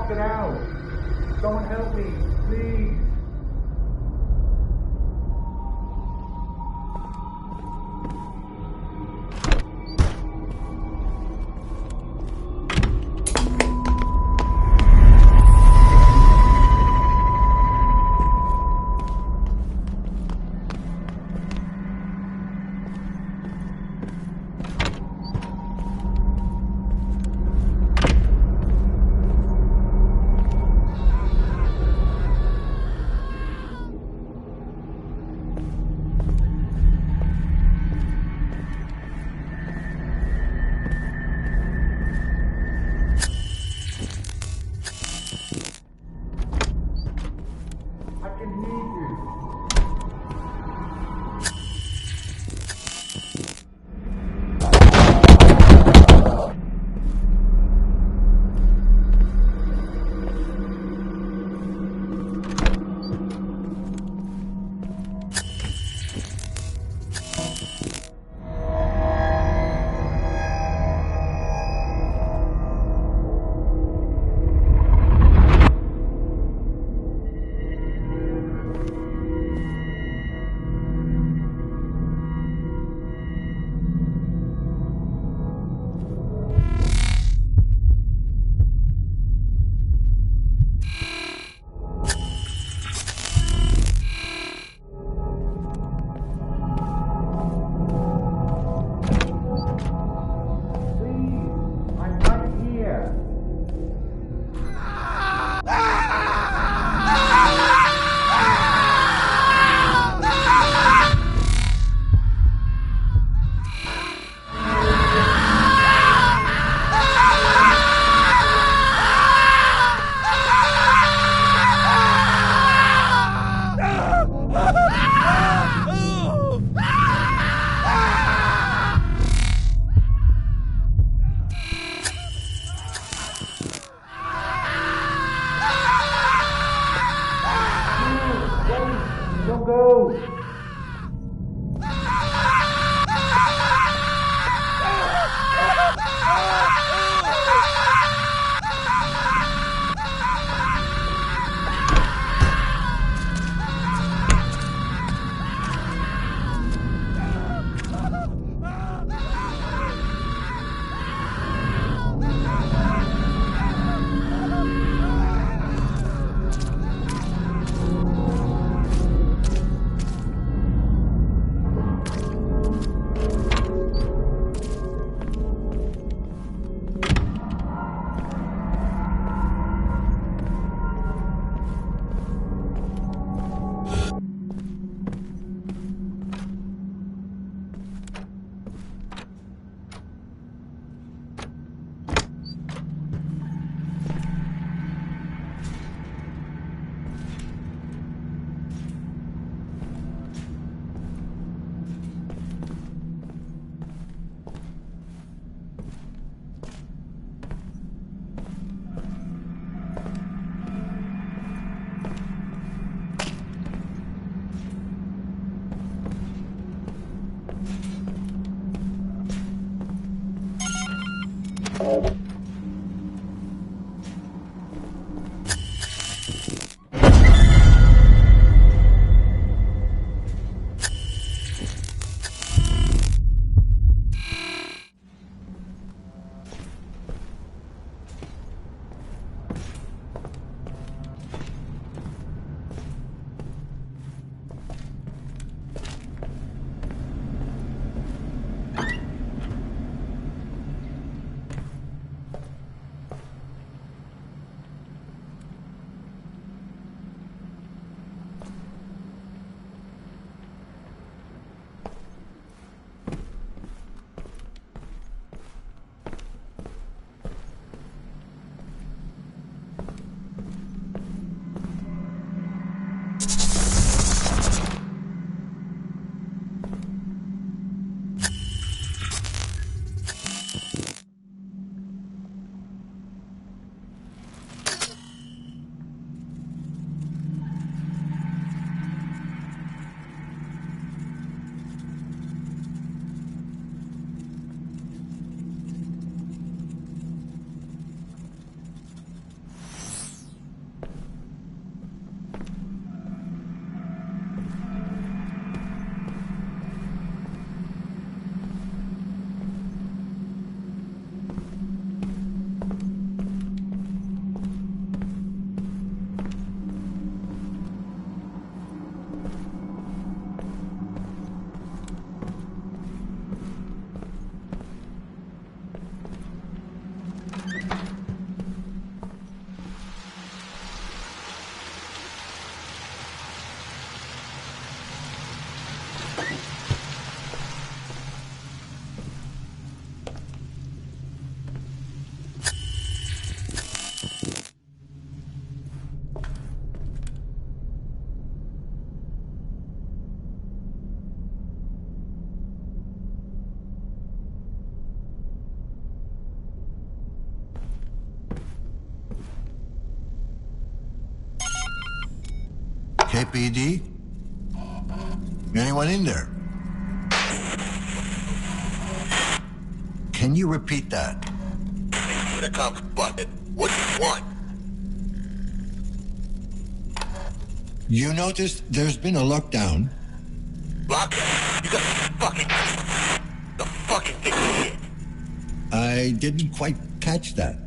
Get out! Someone help me, please! KPD? Anyone in there? Can you repeat that? Intercom button. What do you want? You noticed there's been a lockdown? Lockdown? You got the fucking thing here. I didn't quite catch that.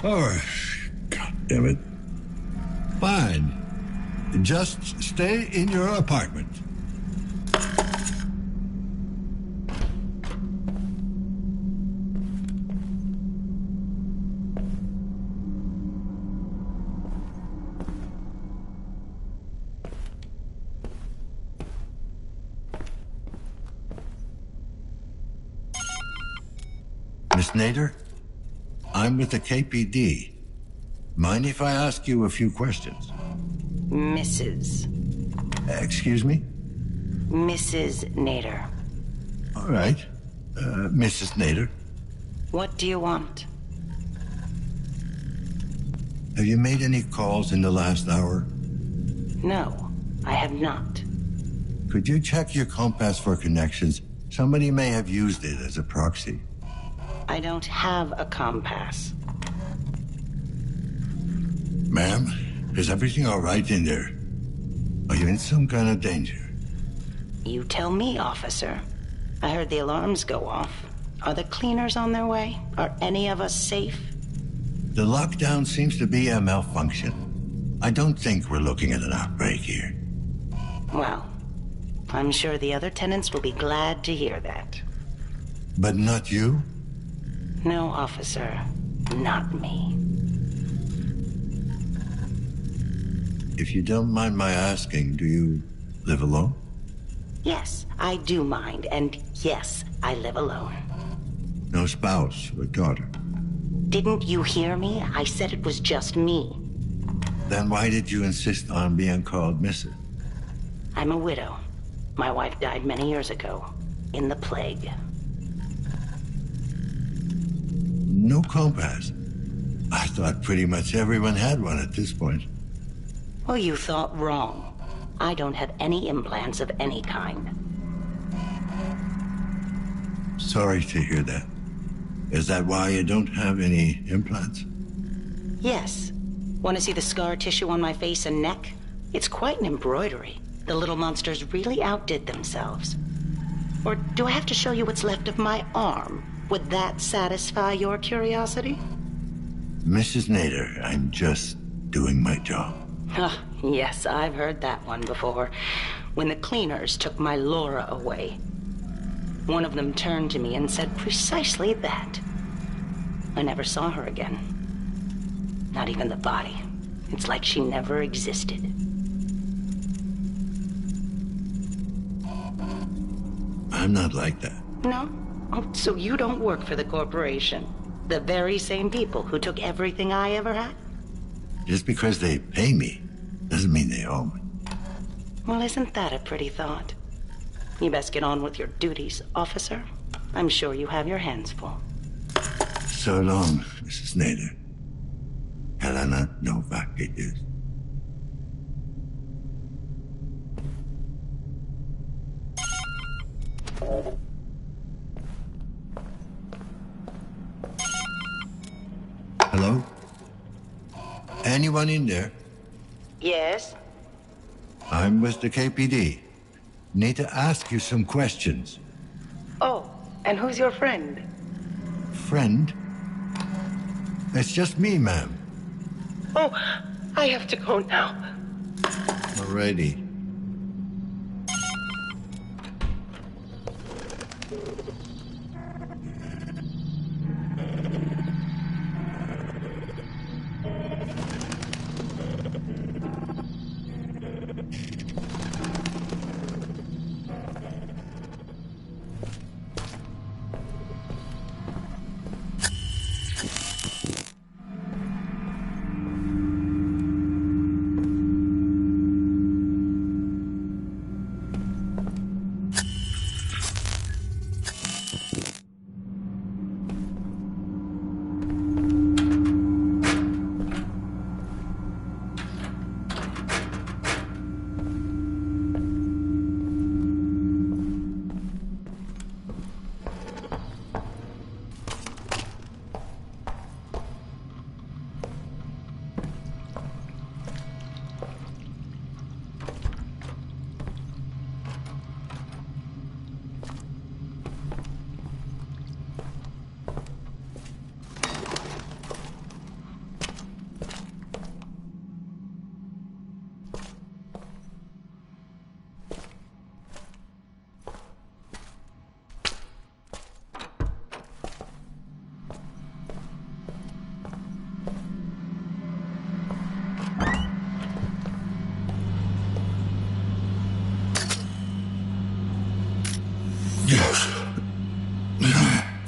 Oh, God damn it. Fine. Just stay in your apartment. Miss Nader, I'm with the KPD. Mind if I ask you a few questions? Mrs. Excuse me? Mrs. Nader. All right. Mrs. Nader, What do you want? have you made any calls in the last hour? No, I have not. Could you check your compass for connections? Somebody may have used it as a proxy. I don't have a compass. Ma'am, is everything all right in there? Are you in some kind of danger? You tell me, officer. I heard the alarms go off. Are the cleaners on their way? Are any of us safe? The lockdown seems to be a malfunction. I don't think we're looking at an outbreak here. Well, I'm sure the other tenants will be glad to hear that. But not you? No, officer. Not me. If you don't mind my asking, do you live alone? Yes, I do mind, and yes, I live alone. No spouse or daughter? Didn't you hear me? I said it was just me. Then why did you insist on being called Mrs.? I'm a widow. My wife died many years ago, in the plague. No compass. I thought pretty much everyone had one at this point. Well, you thought wrong. I don't have any implants of any kind. Sorry to hear that. Is that why you don't have any implants? Yes. Want to see the scar tissue on my face and neck? It's quite an embroidery. The little monsters really outdid themselves. Or do I have to show you what's left of my arm? Would that satisfy your curiosity? Mrs. Nader, I'm just doing my job. Ah, yes, I've heard that one before. When the cleaners took my Laura away, one of them turned to me and said precisely that. I never saw her again. Not even the body. It's like she never existed. I'm not like that. No? Oh, so you don't work for the corporation? The very same people who took everything I ever had? Just because they pay me doesn't mean they own me. Well, isn't that a pretty thought? You best get on with your duties, officer. I'm sure you have your hands full. So long, Mrs. Nader. Helena Novak it is. Hello? Anyone in there? Yes? I'm with the KPD. Need to ask you some questions. Oh, and who's your friend? Friend? It's just me, ma'am. Oh, I have to go now. Alrighty.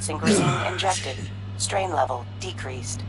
Synchrosine injected. Strain level decreased.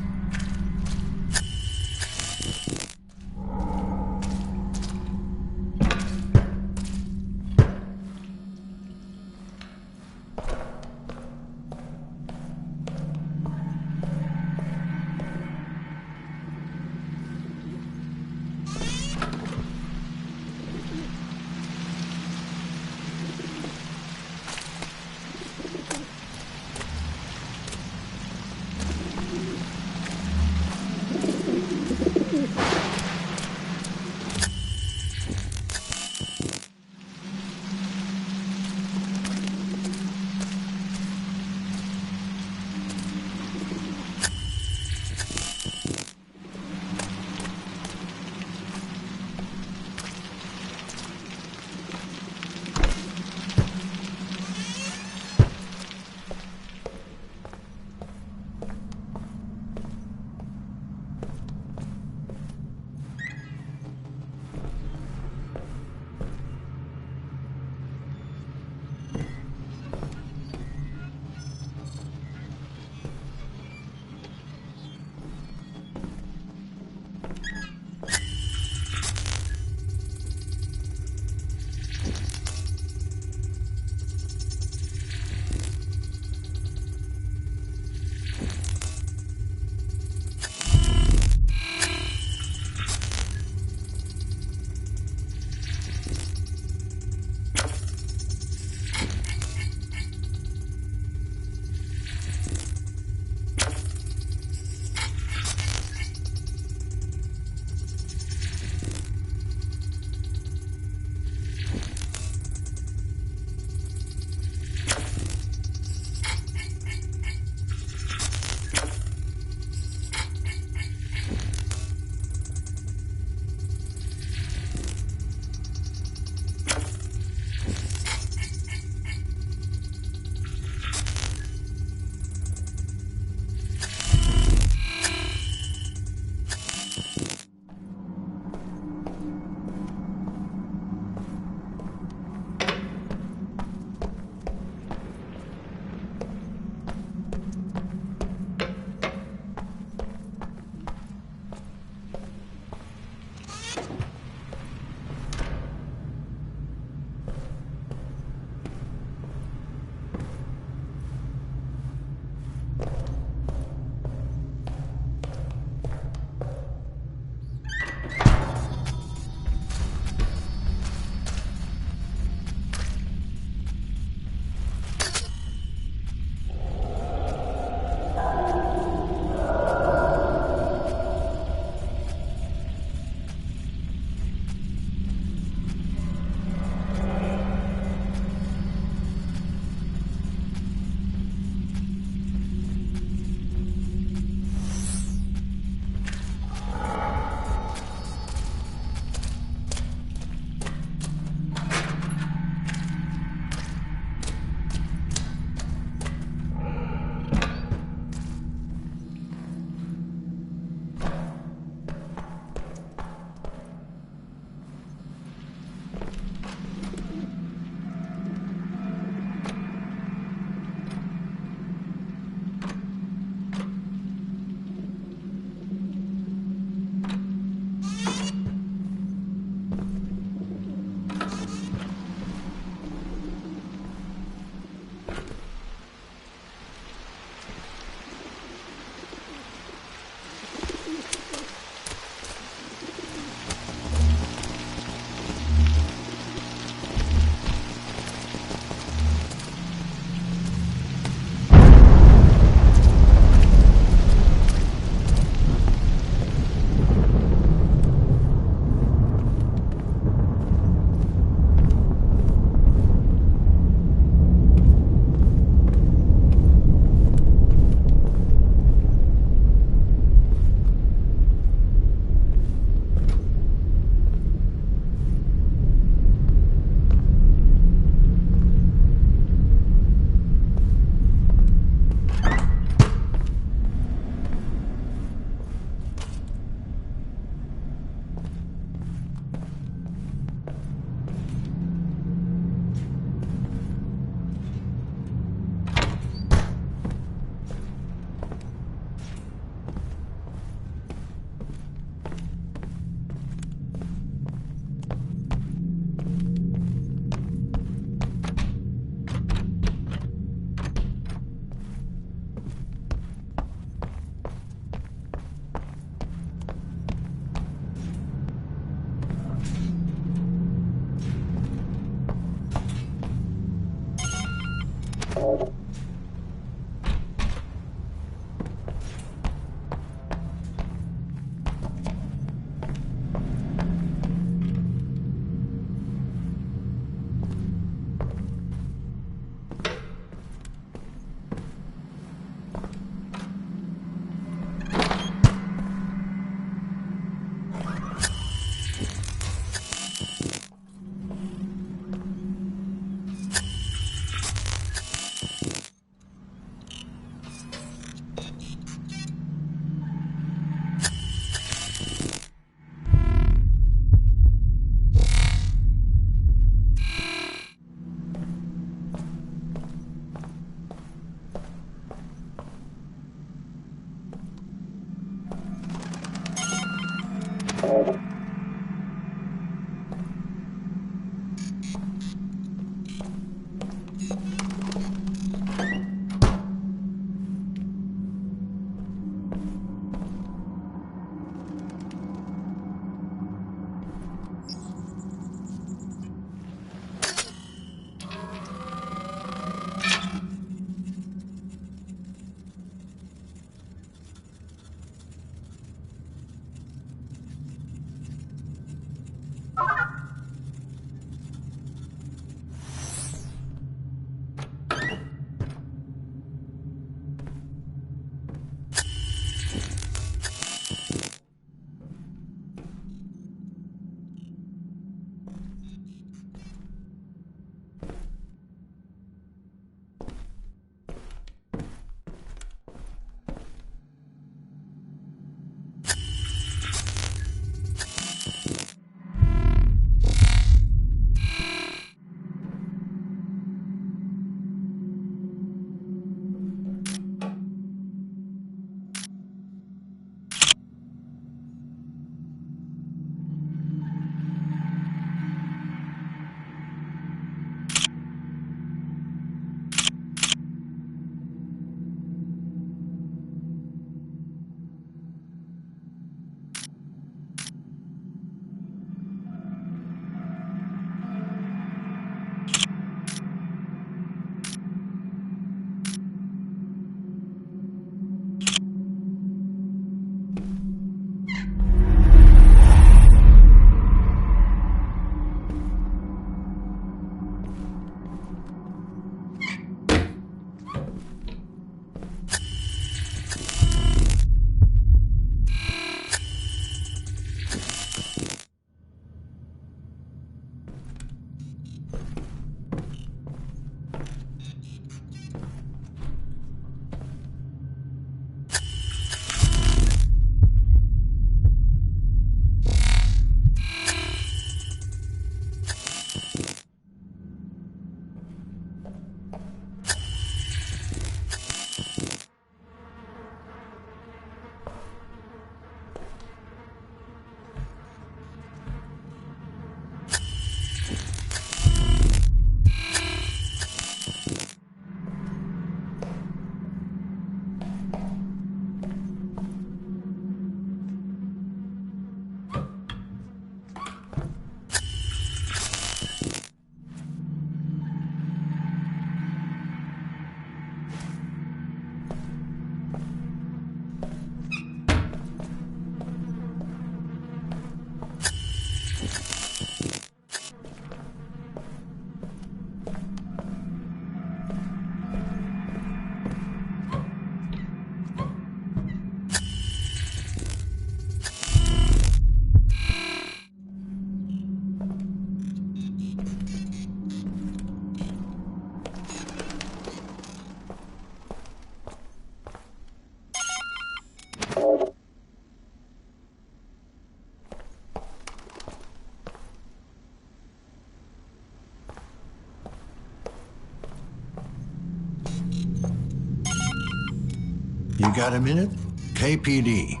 You got a minute? KPD.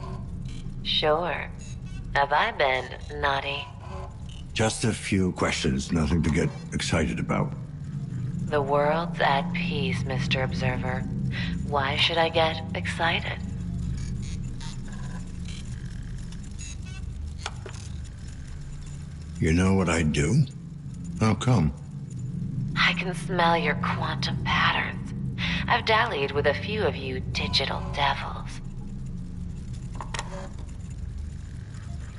Sure. Have I been naughty? Just a few questions, nothing to get excited about. The world's at peace, Mr. Observer. Why should I get excited? You know what I'd do? How come? I can smell your quantum patterns. I've dallied with a few of you digital devils.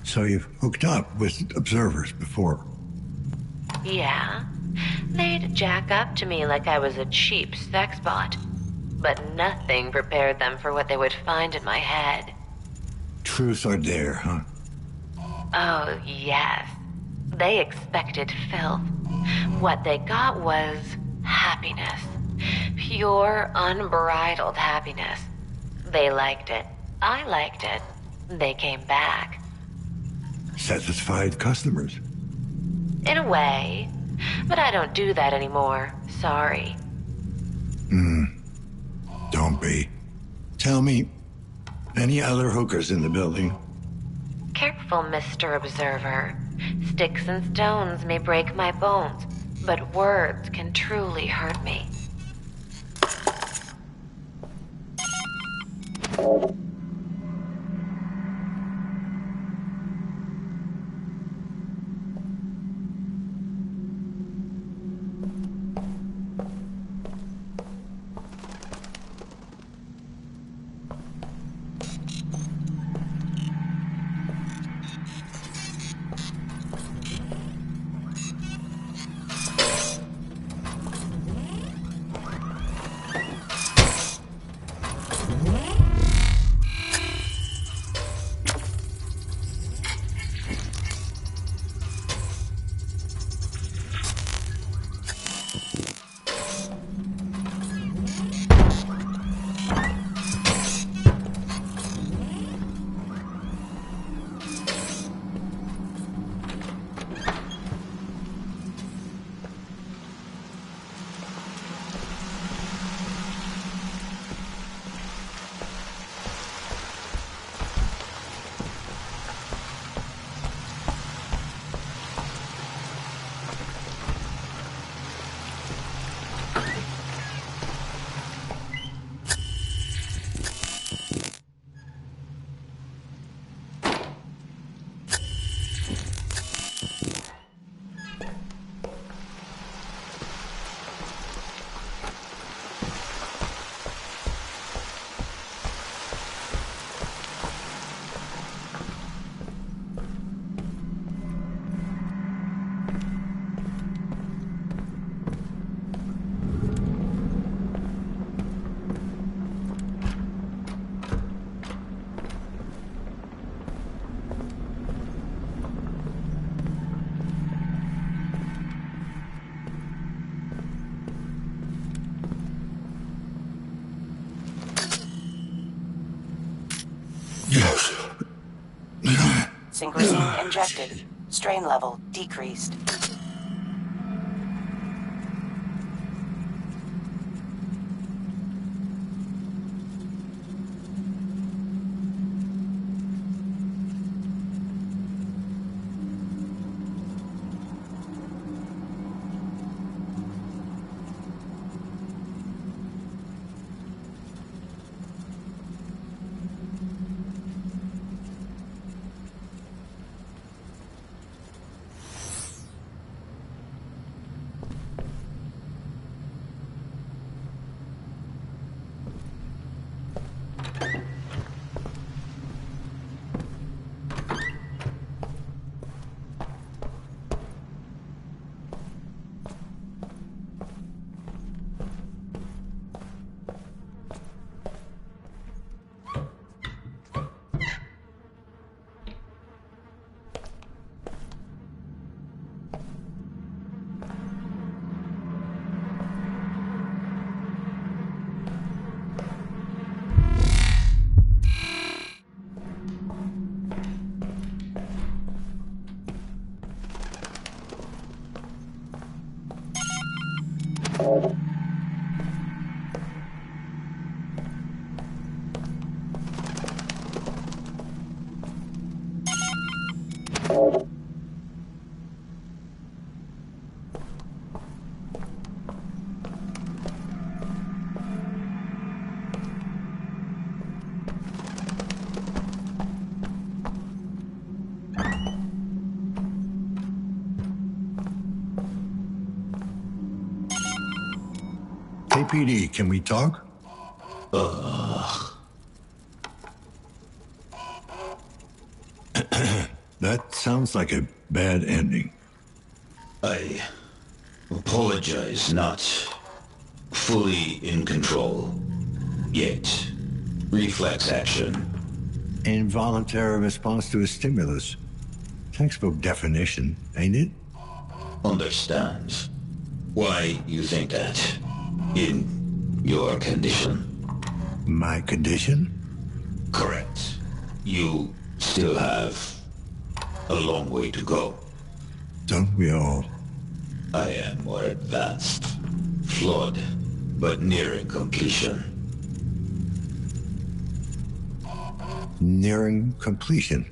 So you've hooked up with observers before? Yeah? They'd jack up to me like I was a cheap sex bot. But nothing prepared them for what they would find in my head. Truth or dare, huh? Oh, yes. They expected filth. What they got was happiness. Pure, unbridled happiness. They liked it. I liked it. They came back. Satisfied customers. In a way. But I don't do that anymore. Sorry. Don't be. Tell me, any other hookers in the building? Careful, Mr. Observer. Sticks and stones may break my bones, but words can truly hurt me. Yes. Synchrosine injected. Strain level decreased. KPD, can we talk? That sounds like a bad ending. I apologize, not fully in control yet. Reflex action. Involuntary response to a stimulus. Textbook definition, ain't it? Understands. Why you think that? In your condition? My condition? Correct. You still have a long way to go. Don't we all? I am more advanced. Flawed, but nearing completion. Nearing completion.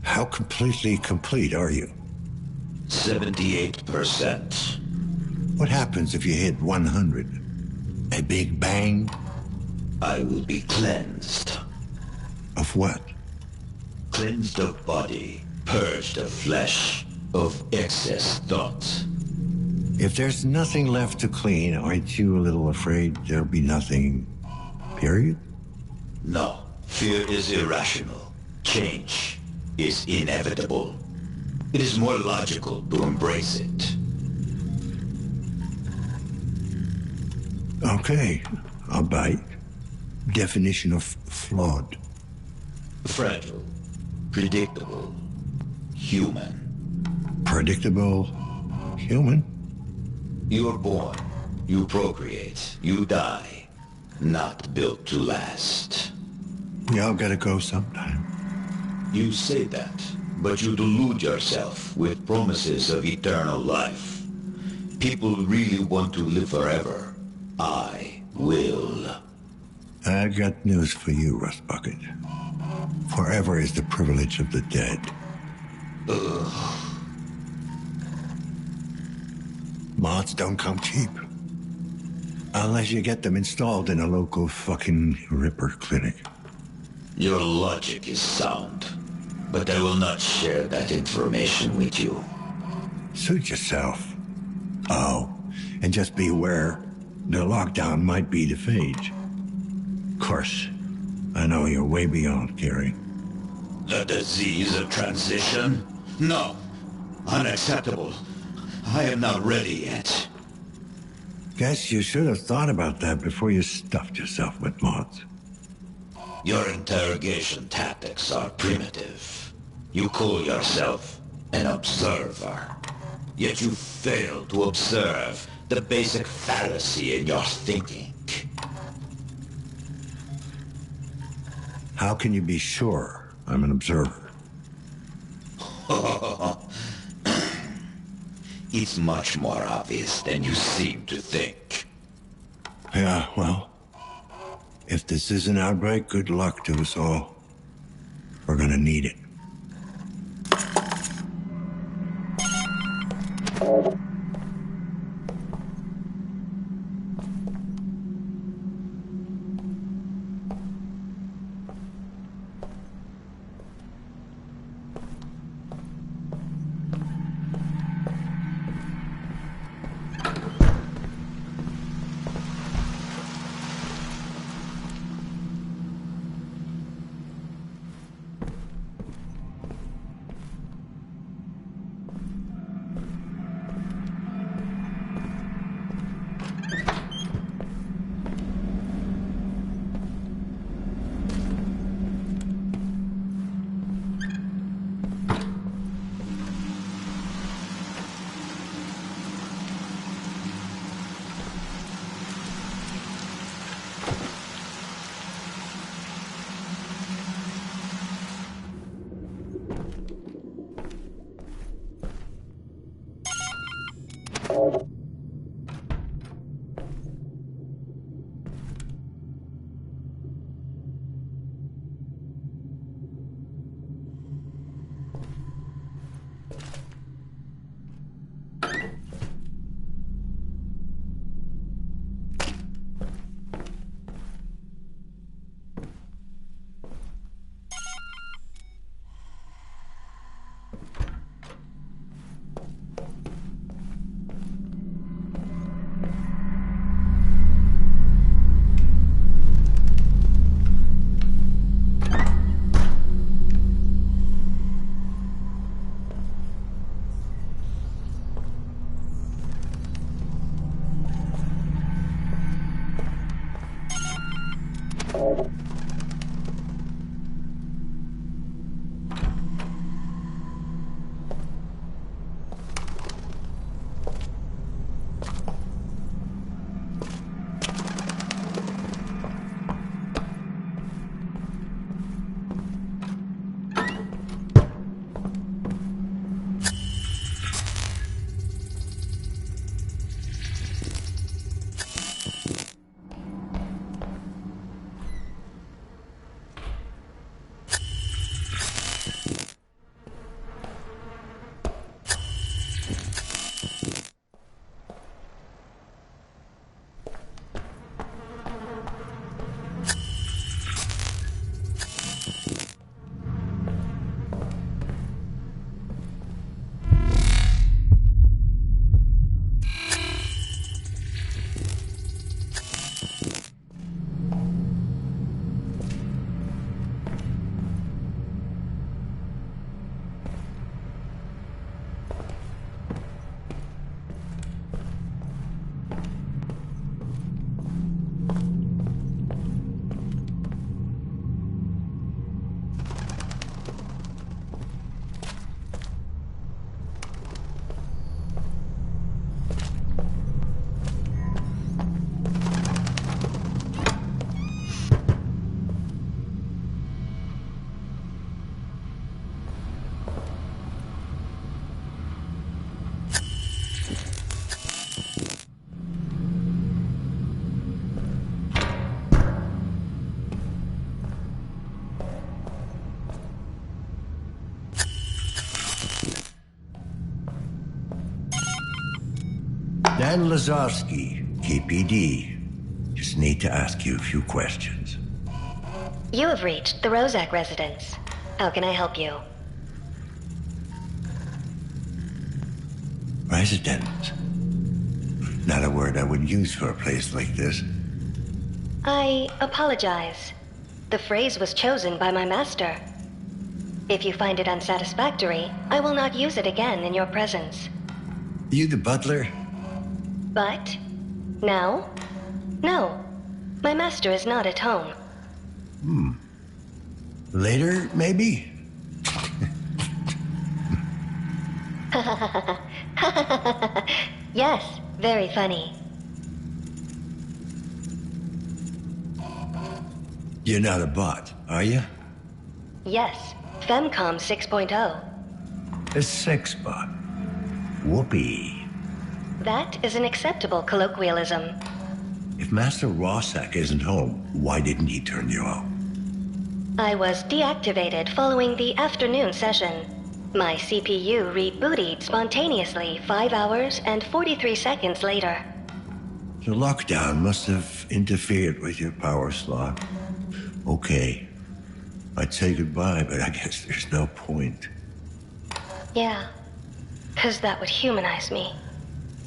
How completely complete are you? 78%. What happens if you hit 100? A big bang? I will be cleansed. Of what? Cleansed of body, purged of flesh, of excess thoughts. If there's nothing left to clean, aren't you a little afraid there'll be nothing, period? No, fear is irrational. Change is inevitable. It is more logical to embrace it. Okay, I'll bite. Definition of flawed. Fragile, predictable, human. Predictable. Human. You are born, you procreate, you die. Not built to last. We all gotta go sometime. You say that, but you delude yourself with promises of eternal life. People really want to live forever. I will. I got news for you, Rust Bucket. Forever is the privilege of the dead. Mods don't come cheap. Unless you get them installed in a local fucking Ripper clinic. Your logic is sound, but I will not share that information with you. Suit yourself. Oh, and just beware, the lockdown might be the phage. Of course, I know you're way beyond caring. The disease of transition? No. Unacceptable. I am not ready yet. Guess you should have thought about that before you stuffed yourself with mods. Your interrogation tactics are primitive. You call yourself an observer. Yet you fail to observe the basic fallacy in your thinking. How can you be sure I'm an observer? It's much more obvious than you seem to think. Yeah, well, if this is an outbreak, good luck to us all. We're gonna need it. Dan Lazarski, KPD. Just need to ask you a few questions. You have reached the Rozak residence. How can I help you? Residence? Not a word I would use for a place like this. I apologize. The phrase was chosen by my master. If you find it unsatisfactory, I will not use it again in your presence. You the butler? But? Now? No. My master is not at home. Later, maybe? Yes, very funny. You're not a bot, are you? Yes, Femcom 6.0. A sex bot. Whoopee. That is an acceptable colloquialism. If Master Rozak isn't home, why didn't he turn you out? I was deactivated following the afternoon session. My CPU rebooted spontaneously 5 hours and 43 seconds later. The lockdown must have interfered with your power slot. Okay. I'd say goodbye, but I guess there's no point. Yeah, 'cause that would humanize me.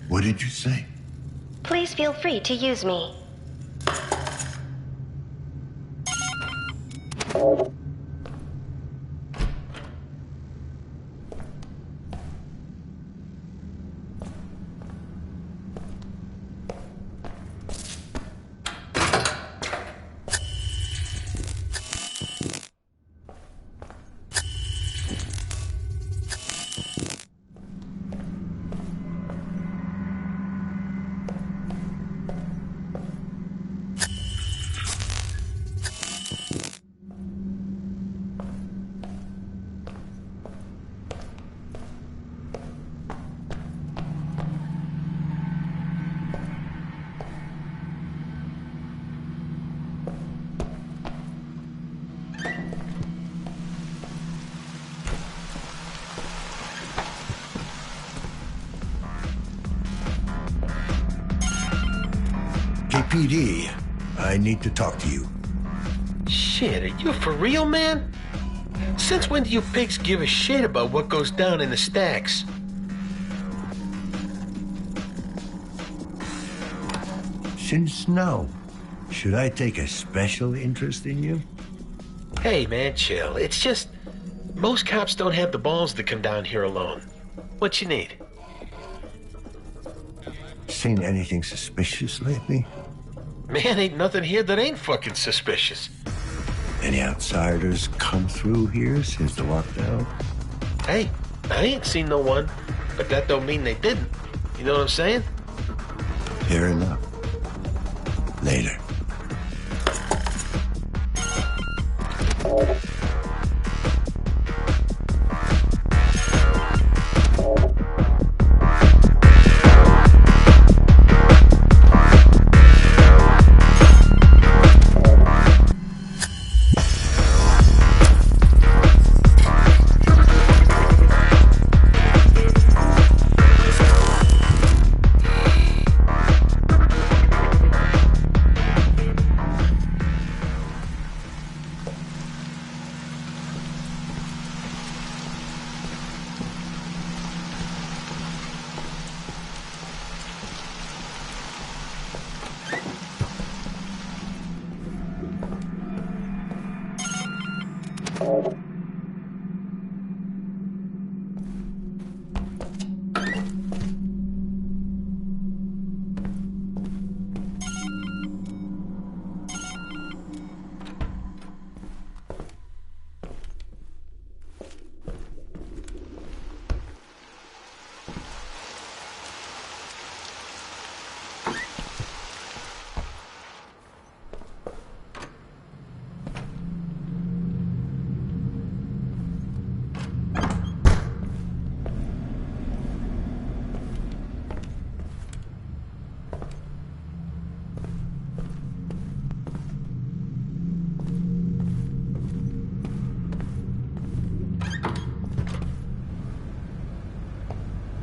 What did you say? Please feel free to use me. KPD, I need to talk to you. Shit, are you for real, man? Since when do you pigs give a shit about what goes down in the stacks? Since now, should I take a special interest in you? Hey, man, chill. It's just, most cops don't have the balls to come down here alone. What you need? Seen anything suspicious lately? Man, ain't nothing here that ain't fucking suspicious. Any outsiders come through here since the lockdown? Hey, I ain't seen no one, but that don't mean they didn't. You know what I'm saying? Fair enough. Later.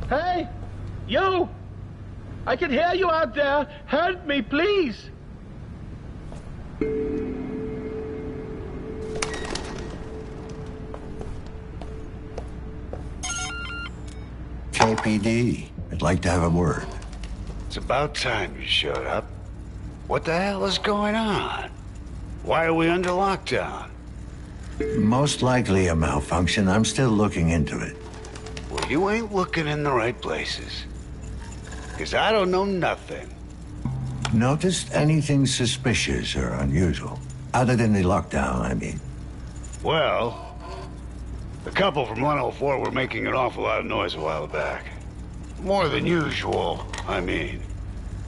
Hey! You! I can hear you out there. Help me, please. KPD, I'd like to have a word. It's about time you showed up. What the hell is going on? Why are we under lockdown? Most likely a malfunction. I'm still looking into it. Well, you ain't looking in the right places. 'Cause I don't know nothing. Noticed anything suspicious or unusual? Other than the lockdown, I mean. Well, the couple from 104 were making an awful lot of noise a while back. More than usual, I mean.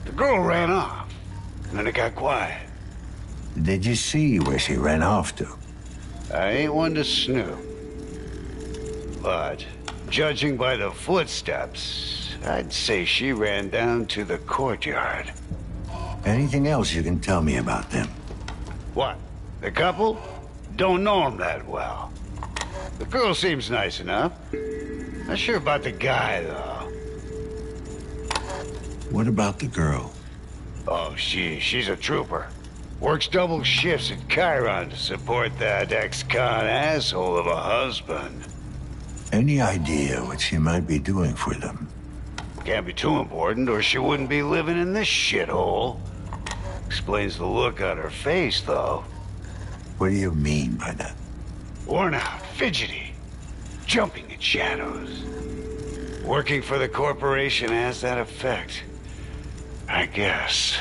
The girl ran off, and then it got quiet. Did you see where she ran off to? I ain't one to snoop. But, judging by the footsteps, I'd say she ran down to the courtyard. Anything else you can tell me about them? What? The couple? Don't know them that well. The girl seems nice enough. Not sure about the guy, though. What about the girl? Oh, she's a trooper. Works double shifts at Chiron to support that ex-con asshole of a husband. Any idea what she might be doing for them? Can't be too important, or she wouldn't be living in this shithole. Explains the look on her face, though. What do you mean by that? Worn out, fidgety, jumping at shadows. Working for the corporation has that effect, I guess.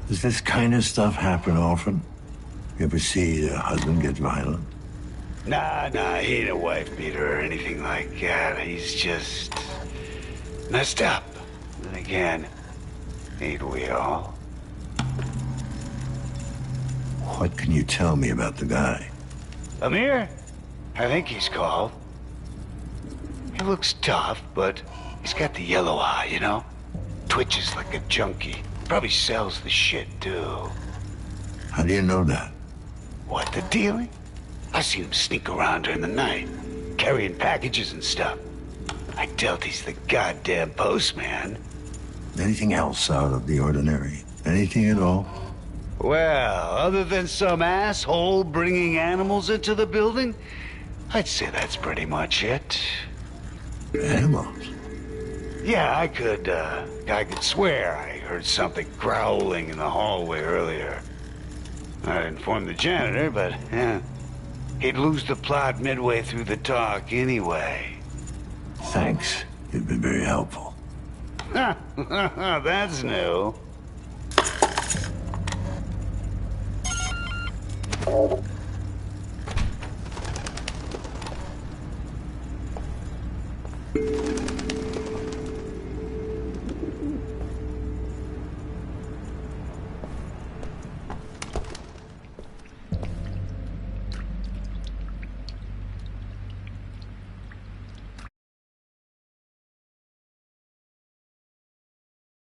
Does this kind of stuff happen often? You ever see a husband get violent? Nah, he ain't a wife beater or anything like that. He's just messed up. Then again, ain't we all? What can you tell me about the guy? Amir? I think he's called. He looks tough, but he's got the yellow eye, you know? Twitches like a junkie. Probably sells the shit, too. How do you know that? What, the dealing? I seen him sneak around during the night, carrying packages and stuff. I doubt he's the goddamn postman. Anything else out of the ordinary? Anything at all? Well, other than some asshole bringing animals into the building, I'd say that's pretty much it. Animals? Yeah, I could swear I heard something growling in the hallway earlier. I'd inform the janitor, but, he'd lose the plot midway through the talk anyway. Thanks. You've been very helpful. That's new.